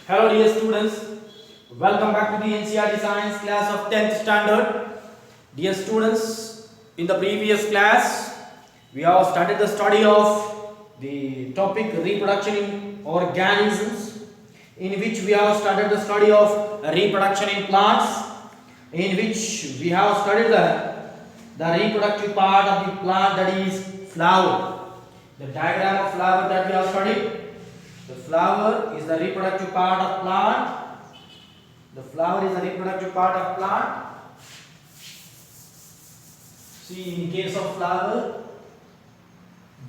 Hello dear students, welcome back to the NCERT Science class of 10th standard. Dear students, in the previous class, we have started the study of the topic reproduction in organisms, in which we have started the study of reproduction in plants, in which we have studied the reproductive part of the plant, that is flower. The diagram of flower that we have studied. The flower is the reproductive part of plant. The flower is the reproductive part of plant. See, in case of flower,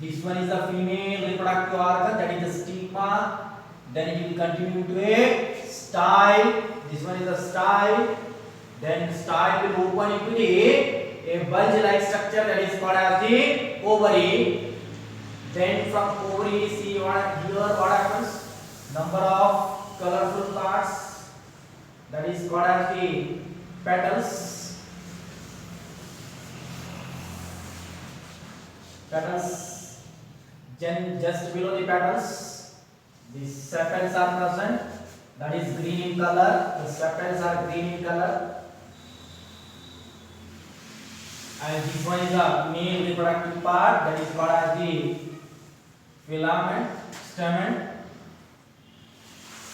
this one is the female reproductive organ, that is the stigma. Then it will continue to a style. This one is the style. Then style will open into a bulge-like structure, that is called as the ovary. Then from ovary, see what happens? Number of colorful parts, that is called as the petals. Petals. Then just below the petals, the sepals are present. That is green in color. The sepals are green in color. And this one is the male reproductive part, that is called as the filament, stamen,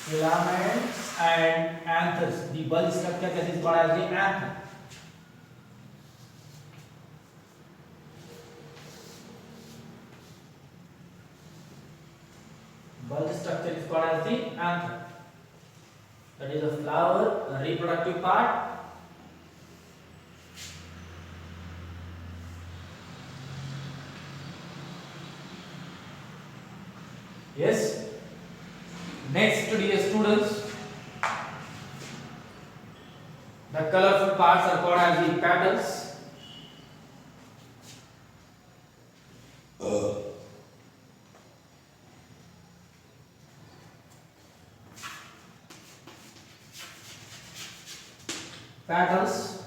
filaments and anthers. The bulge structure, that is called as the anther. Bulge structure is called as the anther. That is the flower, the reproductive part. Yes. Next, dear students, the colorful parts are called as the petals. Petals,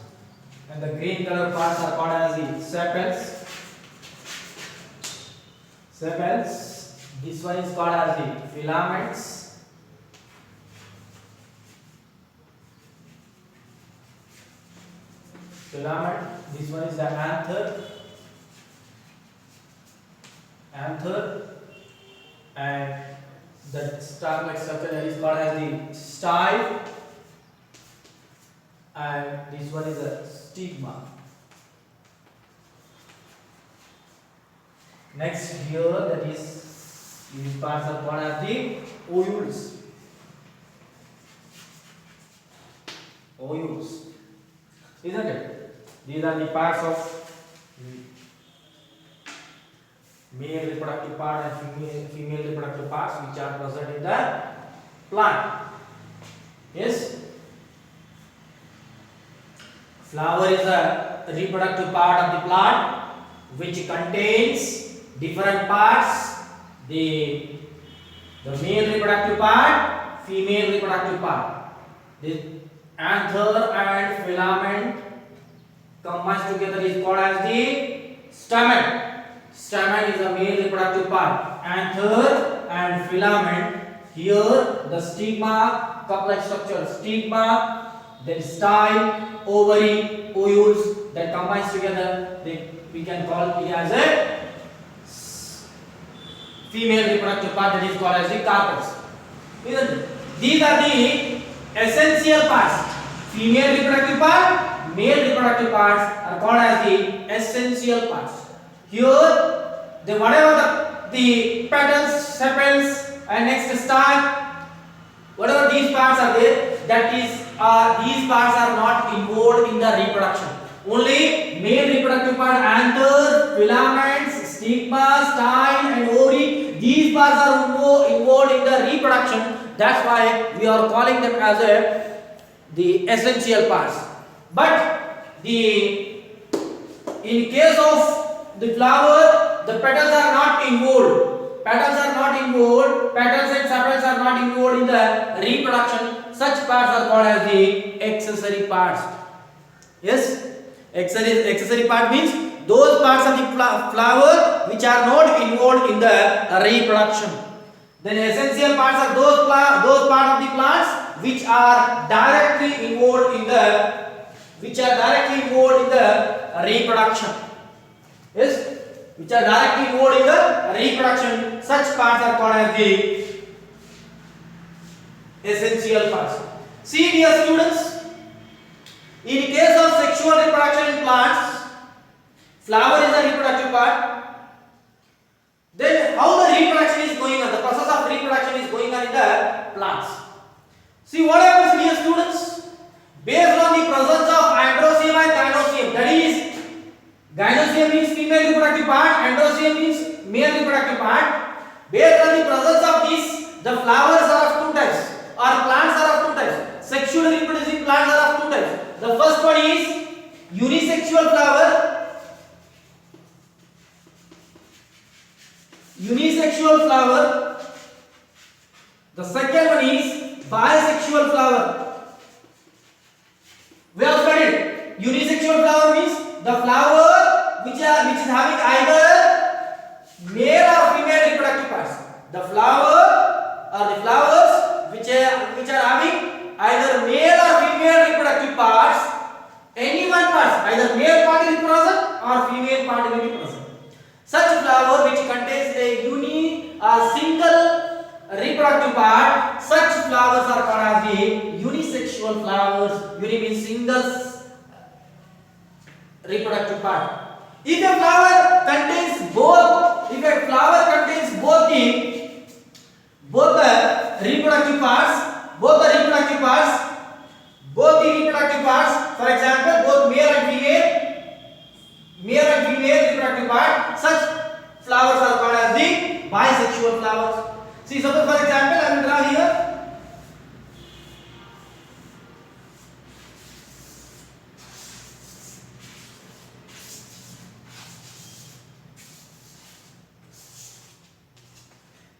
and the green color parts are called as the sepals. Sepals. This one is called as the filaments. Filament. This one is the anther. Anther. And the star-like structure, that is called as the style. And this one is the stigma. Next here, that is, these parts are called as the ovules. Ovules, isn't it? These are the parts of male reproductive part and female reproductive parts, which are present in the plant. Yes. Flower is a reproductive part of the plant, which contains different parts. The male reproductive part, female reproductive part. The anther and filament combined together is called as the stamen. Stamen is the male reproductive part. Anther and filament. Here the stigma, cup-like structure, stigma, then style, ovary, ovules, that combines together. We can call it as a female reproductive part, that is called as the carpels. These are the essential parts. Female reproductive part, male reproductive parts are called as the essential parts. Here, whatever the petals, sepals, and next style, whatever these parts are there, that is, these parts are not involved in the reproduction. Only male reproductive part, anther, filaments, stigma, style, and ovary, these parts are involved in the reproduction. That's why we are calling them as the essential parts. But in case of the flower, the petals are not involved. Petals are not involved. Petals and sepals are not involved in the reproduction. Such parts are called as the accessory parts. Yes. Accessory part means those parts of the flower which are not involved in the reproduction. Then essential parts are those part of the plants which are directly involved in the reproduction. Yes, which are directly involved in the reproduction. Such parts are called as the essential parts. See dear students, in case of sexual reproduction in plants, flower is the reproductive part. Then how the reproduction is going on, the process of reproduction is going on in the plants. See what happens dear students, based on the presence of androecium and gynoecium, that is gynoecium means female reproductive part, androecium means male reproductive part. Based on the presence of this, the flowers are of two types or plants are of two types. Sexually reproducing plants are of two types. The first one is unisexual flower. The second one is bisexual flower. We have studied unisexual flower means the flower which is having either male or female reproductive parts. The flower or the flowers which are having either male or female reproductive parts. Any one part, either male part will be present or female part will be present. Such flower which contains a uni or single reproductive part, such flowers are called as the unisexual flowers. Uni means single reproductive part. If a flower contains both the reproductive parts, for example, both male and female reproductive part, such flowers are called as the bisexual flowers. See, suppose for example, I will draw here.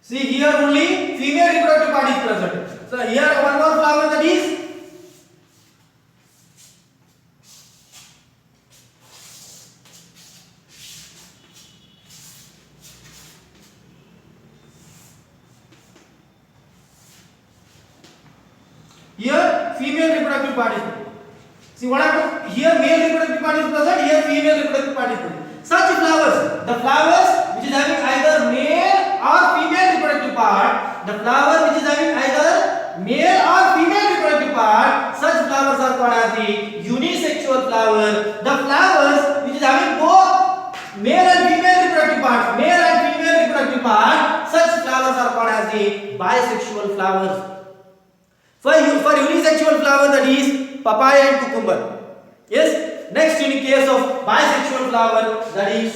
See, here only female reproductive part is present. So here one more flower, that is here female reproductive part is present. See what happens? Here male reproductive part is present, here female reproductive part is present. Such flowers, the flowers which is having either male or female reproductive part, the flower which is having either male or female reproductive part, such flowers are called as the unisexual flower. The flowers which is having both male and female reproductive part, such flowers are called as the bisexual flowers. For unisexual flower, that is papaya and cucumber. Yes. Next, in case of bisexual flower, that is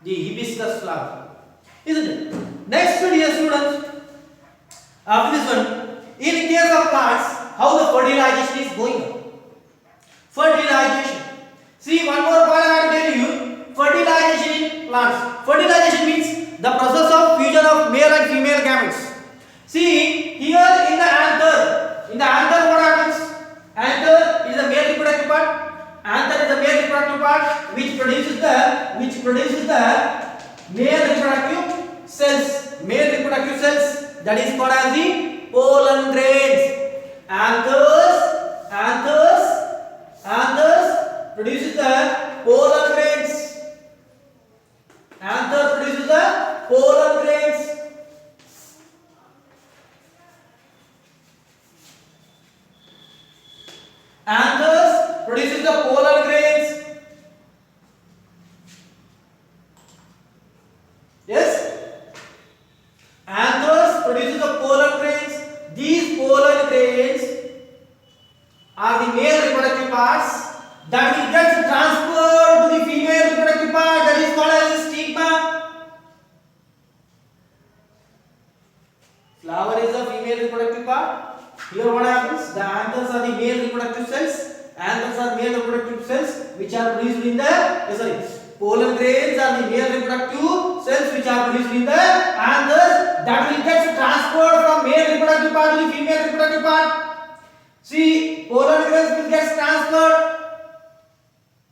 the hibiscus flower. Isn't it? Next, dear students, after this one, in case of plants, how the fertilization is going on. Fertilization. See, one more point I will tell you. Fertilization in plants. Fertilization means the process of fusion of male and female gametes. See, here in the anther what happens? Anther is the male reproductive part. Anther is the male reproductive part which produces the male reproductive cells. Male reproductive cells, that is called as the pollen grains. Anthers produces the pollen grains. Anther produces the pollen grains. Anthers produces the pollen grains. Yes? Anthers produces the pollen grains. These pollen grains are the male reproductive parts that will get transferred to the female reproductive part, that is called as the stigma. Flower is the female reproductive part. Here what happens? The anthers are the male reproductive cells. Anthers are male reproductive cells which are produced in the pollen grains are the male reproductive cells which are produced in the anthers that will get transferred from male reproductive part to the female reproductive part. See, pollen grains will get transferred.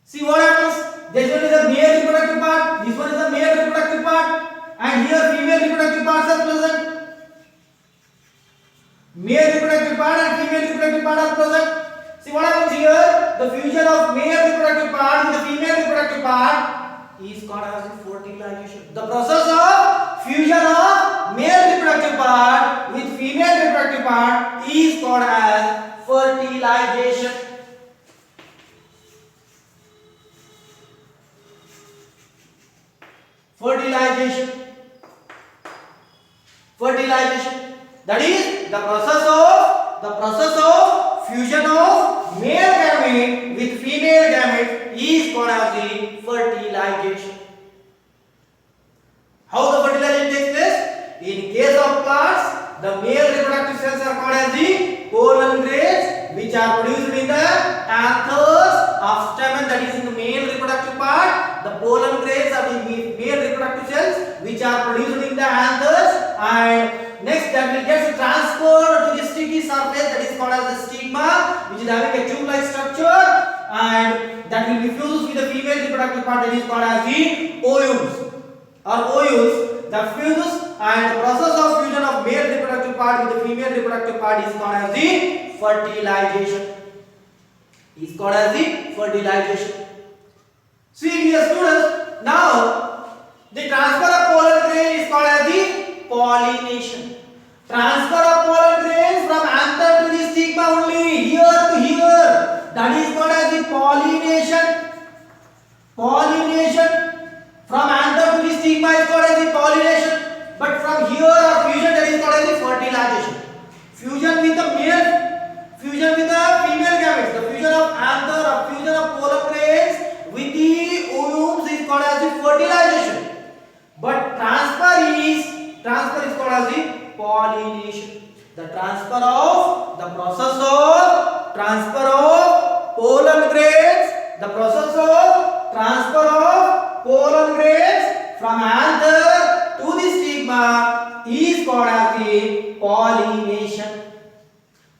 See what happens? This one is the male reproductive part. This one is the male reproductive part. and here female reproductive parts are present. Male reproductive part and female reproductive part are present. See what happens here? The fusion of male reproductive part with the female reproductive part is called as fertilization. The process of fusion of male reproductive part with female reproductive part is called as fertilization. Fertilization. Fertilization. That is the process of fusion of male gamete with female gamete is called as the fertilization. How the fertilization takes place? In case of plants, the male reproductive cells are called as the pollen grains, which are produced in the anthers of stamen, that is in the male reproductive part. The pollen grains are the male reproductive cells which are produced in the anthers, and next that will get transferred to the sticky surface, that is called as the stigma, which is having a tube-like structure, and that will be fused with the female reproductive part, that is called as the ovules or ovules. The fuses and the process of fusion of male reproductive part with the female reproductive part is called as the fertilization. Is called as the fertilization. See dear students, now the transfer of pollen grain is called as the pollination. Transfer of pollen grains from anther to the stigma only, here to here, that is called as the pollination. Pollination. From anther to the stigma is called as the pollination. But from here or fusion, that is called as the fertilization. Fusion with the male, fusion with the female gametes, the fusion of anther or fusion of pollen grains with the ovules is called as the fertilization. But transfer is called as the pollination. The transfer of, the process of transfer of pollen grains, the process of transfer of pollen grains from anther to the stigma is called as the pollination.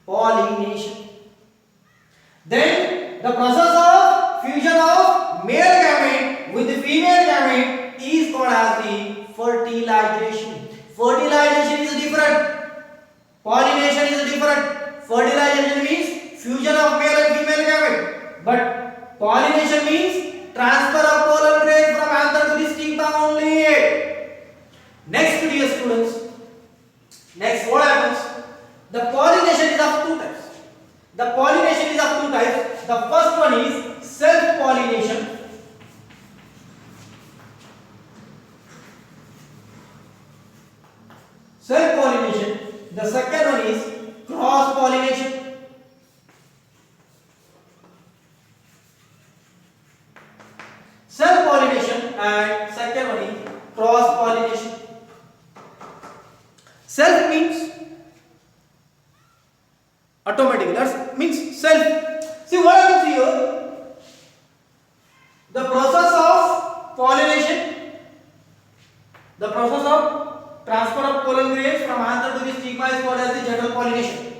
Pollination. Then the process of fusion of male gamete with the female gamete is called as the fertilization. Fertilization is different. Pollination is different. Fertilization means fusion of male and female gamete, but pollination means transfer of pollen grains from anther to the stigma only. Next, dear students, next what happens? The pollination is of two types. The pollination is of two types. The first one is self-pollination. Self-pollination. The second one is cross-pollination. Self-pollination and second one is cross-pollination. Self means automatic. That means self. See what happens here? The process of pollination, the process of transfer of pollen grains from anther to the stigma is called as the general pollination.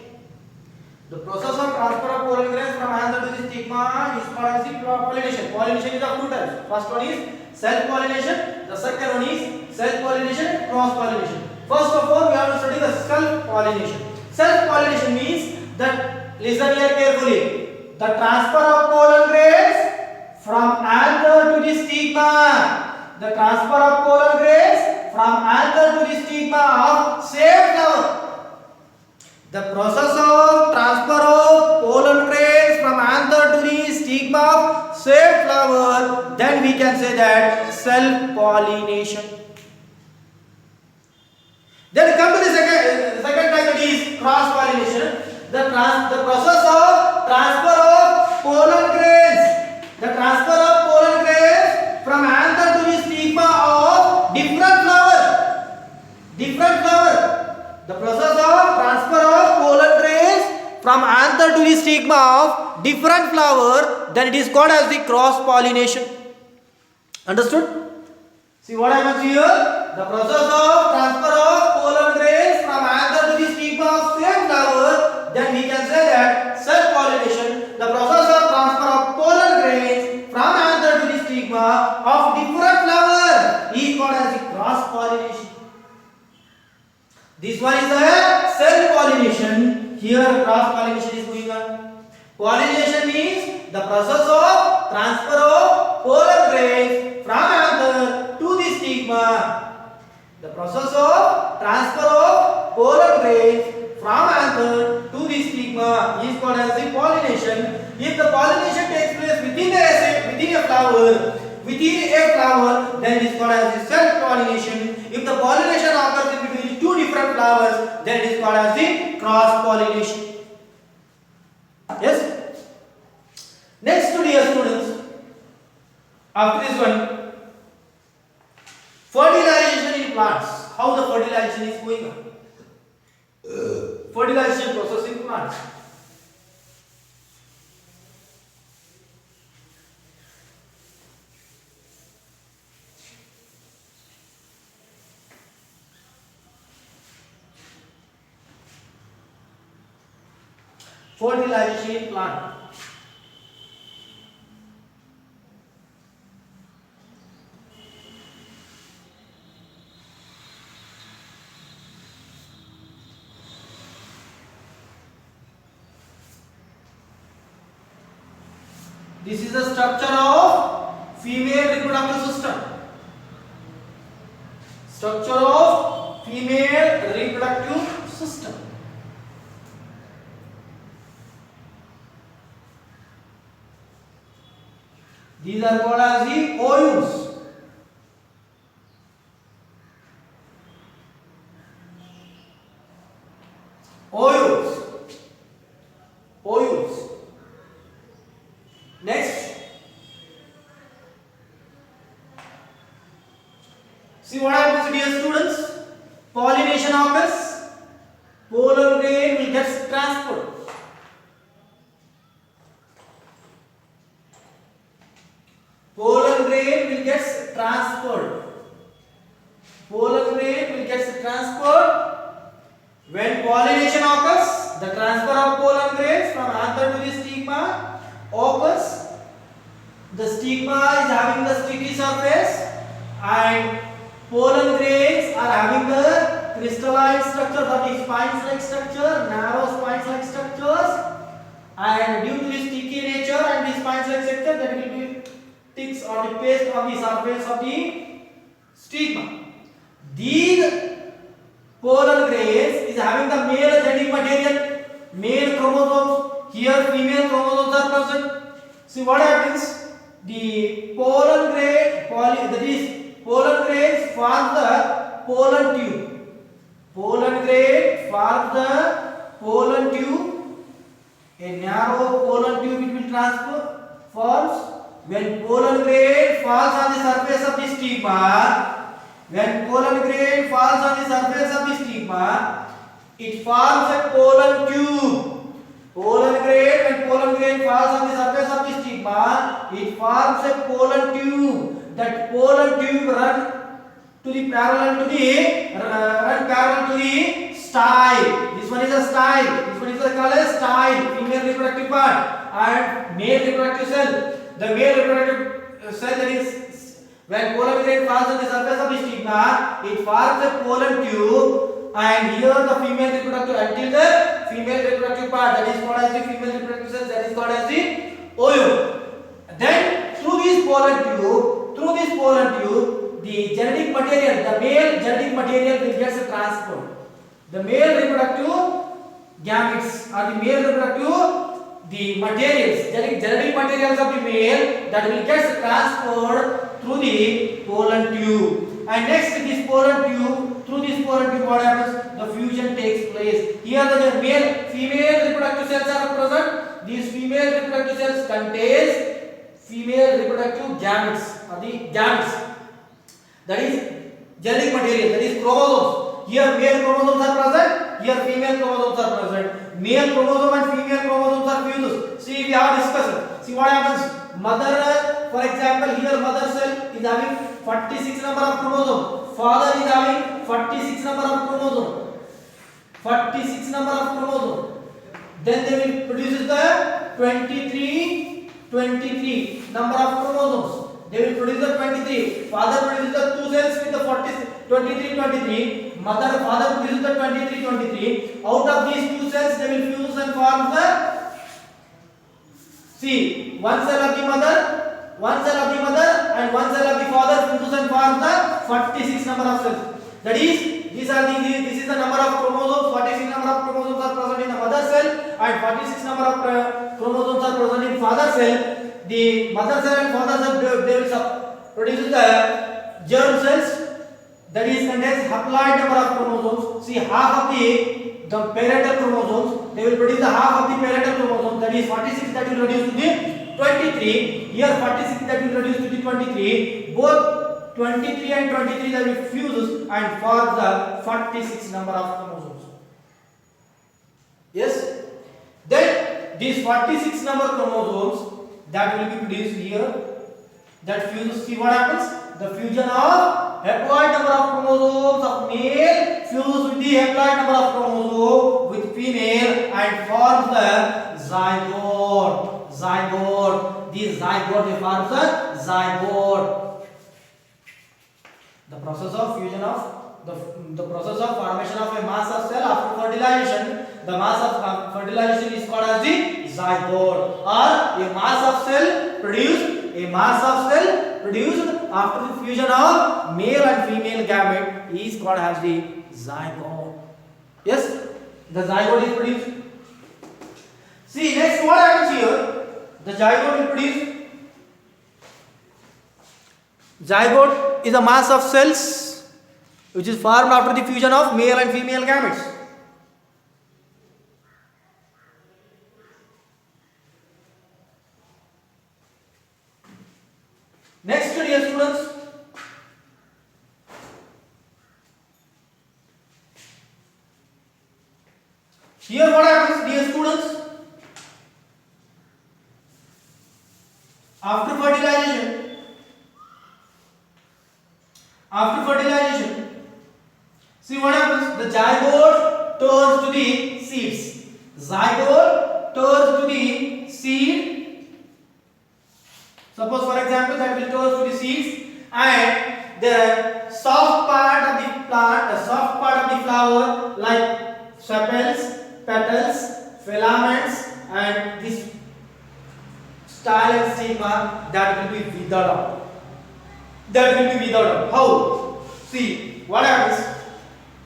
The process of transfer of pollen grains from anther to the stigma is called as the pollination. Pollination is of two types. First one is self-pollination. The second one is self-pollination and cross-pollination. First of all, we have to study the self-pollination. Self-pollination means that, listen here carefully, the transfer of pollen grains from anther to the stigma. The transfer of pollen grains from anther to the stigma of same flower. The process of transfer of pollen grains from anther to the stigma of same flower, then we can say that self-pollination. Then come to the second type, that is cross-pollination. The process of transfer of pollen grains. The transfer of pollen grains from anther to the stigma of different flower. Different flower. The process of transfer of pollen grains from anther to the stigma of different flower, then it is called as the cross-pollination. Understood? See what happens here? The process of transfer of pollen grains from anther to the stigma of same flower, then we can say that self-pollination. The process of transfer of pollen grains from anther to the stigma of different flower is called as the cross-pollination. This one is the self pollination. Here cross pollination is going on. Pollination means the process of transfer of pollen grains from anther to the stigma. The process of transfer of pollen grains from anther to the stigma is called as the pollination. If the pollination takes place within a flower, then it is called as the self-pollination. If the pollination occurs in between two different flowers, then it is called as the cross-pollination. Yes. Next, dear students, after this one, fertilization in plants. How the fertilization is going on? Fertilization process in plants. Fertilization in plant. This is the structure of female reproductive system. Structure of female reproductive system. These are called as the ovules. Ovules. Ovules. Next, see what happens, dear students. Pollination occurs. Pollen grain will get transferred. Pollen grain will get transferred. Pollen grain will get transferred. When pollination occurs, the transfer of pollen grains from anther to the stigma occurs. The stigma is having the sticky surface and pollen grains are having the crystalline structure, that is spines-like structure, narrow spines-like structures, and due to the sticky nature and the spines-like structure, that will be ticks or the paste on the surface of the stigma. These pollen grains is having the male genetic material, male chromosomes. Here female chromosomes are present. See what happens? The pollen grain, pollen grains form the pollen tube. Pollen grain forms the pollen tube. A narrow pollen tube it will forms. When pollen grain falls on the surface of the stigma, it forms a pollen tube. When pollen grain falls on the surface of the stigma, it forms a pollen tube. That pollen tube run parallel to the style. This one is a style. This one is called a style, female reproductive part, and male reproductive cell. The male reproductive cell, that is when pollen grain falls on the surface of the stigma, it forms a pollen tube, and here the female reproductive, until the female reproductive part, that is called as the female reproductive cell, that is called as the ovule. Then through this pollen tube, the genetic material, the male genetic material will get transferred. The male reproductive gametes or the male reproductive, the materials, genetic materials of the male, that will get transferred through the pollen tube. And next, through this pollen tube, what happens? The fusion takes place. Here the female reproductive cells are present. These female reproductive cells contains female reproductive gametes or the gametes. That is genetic material, that is chromosomes. Here male chromosomes are present, here female chromosomes are present. Male chromosome and female chromosomes are fused. See, we have discussed. See what happens? Mother, for example, here mother cell is having 46 number of chromosomes. Father is having 46 number of chromosomes. 46 number of chromosomes. Then they will produce the 23 number of chromosomes. They will produce the 23. Father produces the two cells with the 23. Father produces the 23 Out of these two cells, they will fuse and form the, see, one cell of the mother, one cell of the mother, and one cell of the father fuses and form the 46 number of cells. That is, this is the number of chromosomes. 46 number of chromosomes are present in the mother cell, and 46 number of chromosomes are present in father cell. The mother cell and father cell, they will produce the germ cells. That is contains haploid number of chromosomes. See, half of the parental chromosomes, they will produce the half of the parental chromosomes. That is 46 that will reduce to the 23. Here 46 that will reduce to the 23. Both 23 and 23 that will fuse and form the 46 number of chromosomes. Yes. Then these 46 number chromosomes that will be produced here, that fuses. See what happens? The fusion of haploid number of chromosomes of male fuse with the haploid number of chromosomes with female and forms the zygote. Zygote. These zygote, they form the zygote. The process of fusion of the process of formation of a mass of cell after fertilization. The mass of fertilization is called as the zygote, or a mass of cell produced. A mass of cell produced after the fusion of male and female gamete is called as the zygote. Yes, the zygote is produced. See, next what happens here? The zygote will produce. Zygote is a mass of cells which is formed after the fusion of male and female gametes. Next, dear students, here what happens, dear students? After fertilization, see what happens? The zygote turns to the seeds. Zygote turns to the seed. Suppose, for example, that will turn to the seeds, and the soft part of the plant, the soft part of the flower, like sepals, petals, filaments, and this style and stigma, that will be withered out. That will be withered out. How? See, what happens?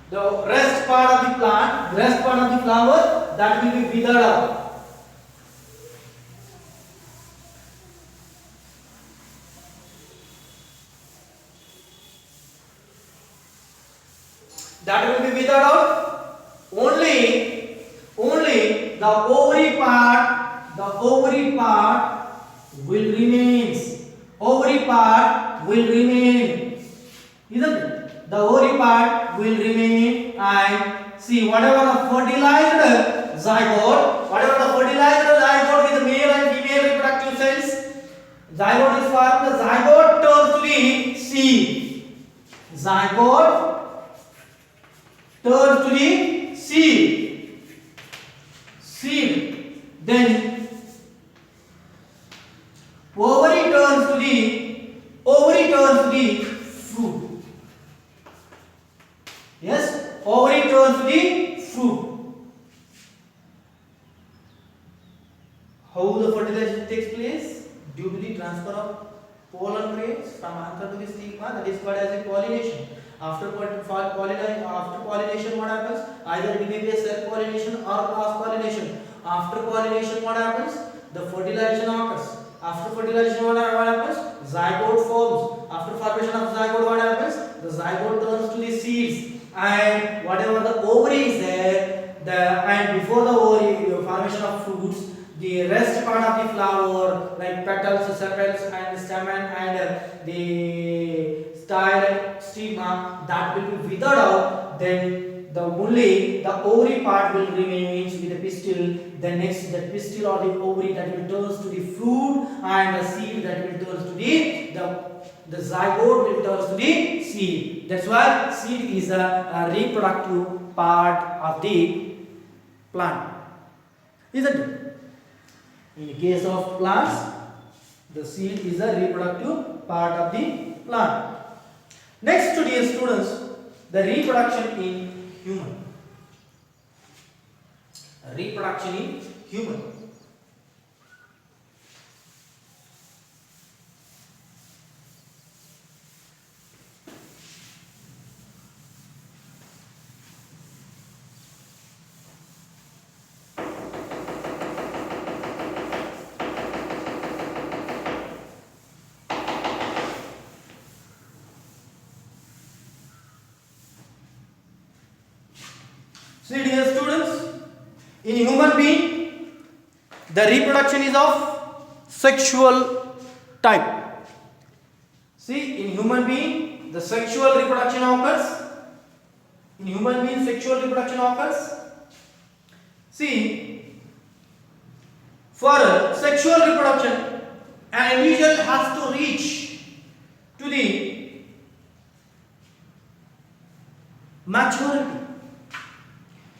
The rest part of the plant, rest part of the flower, that will be withered out. That will be withered out. Only the ovary part will remain. Ovary part will remain. Isn't it? The ovary part will remain, and see, whatever the fertilized zygote with the male and female reproductive cells, zygote is formed. The zygote turns to the seed. Zygote turns to the seed. Then ovary turns to the fruit. Yes, ovary turns to the fruit. How the fertilization takes place? Due to the transfer of pollen grains from anther to the stigma, that is called as a pollination. After pollination, what happens? Either it may be a self-pollination or cross-pollination. After pollination, what happens? The fertilization occurs. After fertilization, what happens? Zygote forms. After formation of zygote, what happens? The zygote turns to the seeds, and whatever the ovary is there, and before the ovary formation of fruits, the rest part of the flower, like petals, sepals, and stamen, and the style, stigma, that will be withered out. Then only the ovary part will remain with the pistil. Then next, the pistil or the ovary that will turns to the fruit, and the seed that will turns to the zygote will turns to the seed. That's why seed is a reproductive part of the plant, isn't it? In the case of plants, the seed is a reproductive part of the plant. Next, dear students, the reproduction in human. reproduction in human. See, dear students, in human being, the reproduction is of sexual type. See, in human being, the sexual reproduction occurs. In human being, sexual reproduction occurs. See, for sexual reproduction, an individual has to reach to the maturity.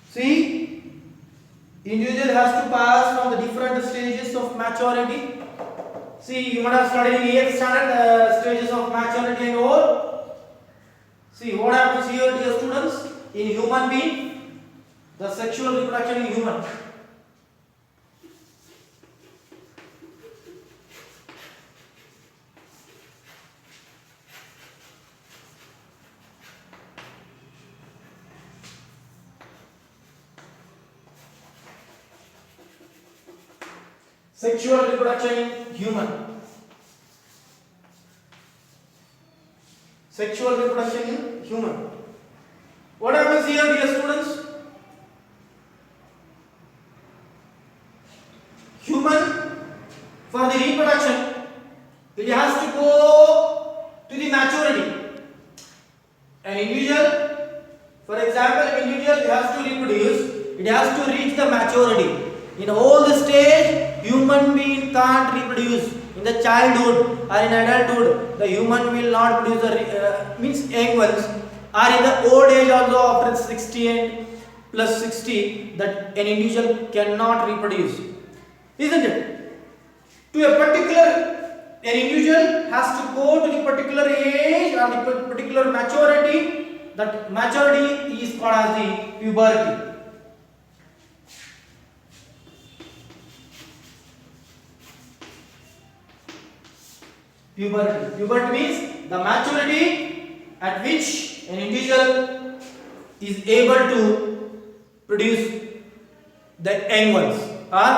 See, individual has to pass from the different stages of maturity. See, you might have studied in 8th standard stages of maturity and all. See, what happens here, dear students? In human being, the sexual reproduction in human. Sexual reproduction in human. Sexual reproduction in human. What happens here, dear students? Human, for the reproduction, it has to go to the maturity. An individual, for example, individual has to reproduce, it has to reach the maturity. In all the stage, human being can't reproduce. In the childhood or in adulthood, the human will not produce the means young ones. Or in the old age also, after 60 and plus 60, that an individual cannot reproduce, isn't it? To a particular, an individual has to go to the particular age or the particular maturity. That maturity is called as the puberty. Puberty. Puberty means the maturity at which an individual is able to produce the young ones. Or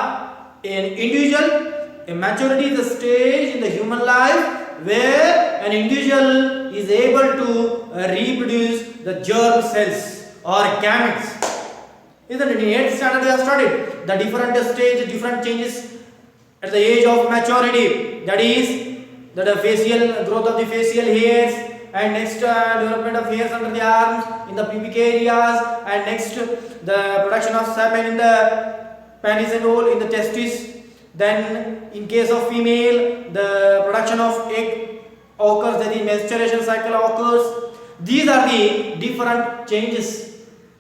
an individual, a maturity is a stage in the human life where an individual is able to reproduce the germ cells or gametes. Isn't it? In 8th standard we have studied the different stage, different changes at the age of maturity. That is, the facial growth of the facial hairs, and next development of hairs under the arms, in the pubic areas, and next the production of semen in the penis and all, in the testis. Then in case of female, the production of egg occurs, that the menstruation cycle occurs. These are the different changes,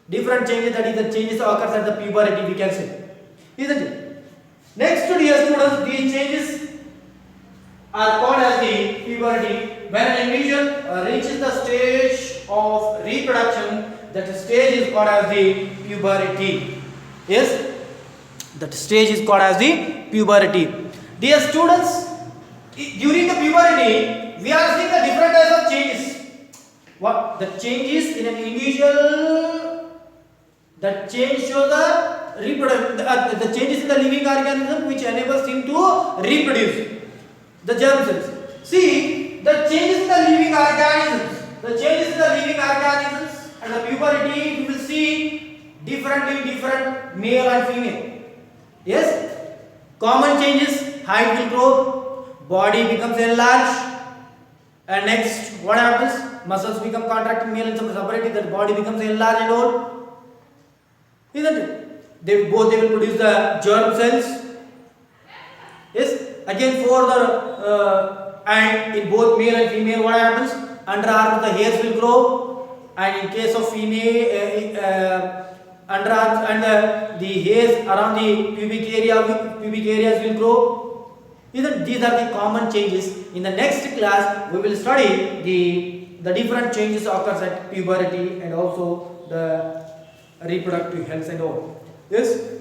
that is the changes occurs at the puberty, we can say, isn't it? Next, dear students, these changes are called as the puberty. When an individual reaches the stage of reproduction, that stage is called as the puberty. Yes, that stage is called as the puberty. Dear students, during the puberty, we are seeing the different types of changes. What the changes in an individual? That change shows the reproduction. The changes in the living organism which enables him to reproduce. The germ cells. See, the changes in the living organisms. And the puberty, you will see different male and female. Yes? Common changes, height will grow, body becomes enlarged, and next, what happens? Muscles become contracted, male and separately, the body becomes enlarged and all. Isn't it? They will produce the germ cells. Yes? Again, for the and in both male and female, what happens? Underarms, the hairs will grow, and in case of female, underarms and the hairs around the pubic areas will grow. These are the common changes. In the next class, we will study the different changes occurs at puberty and also the reproductive health and all. Yes.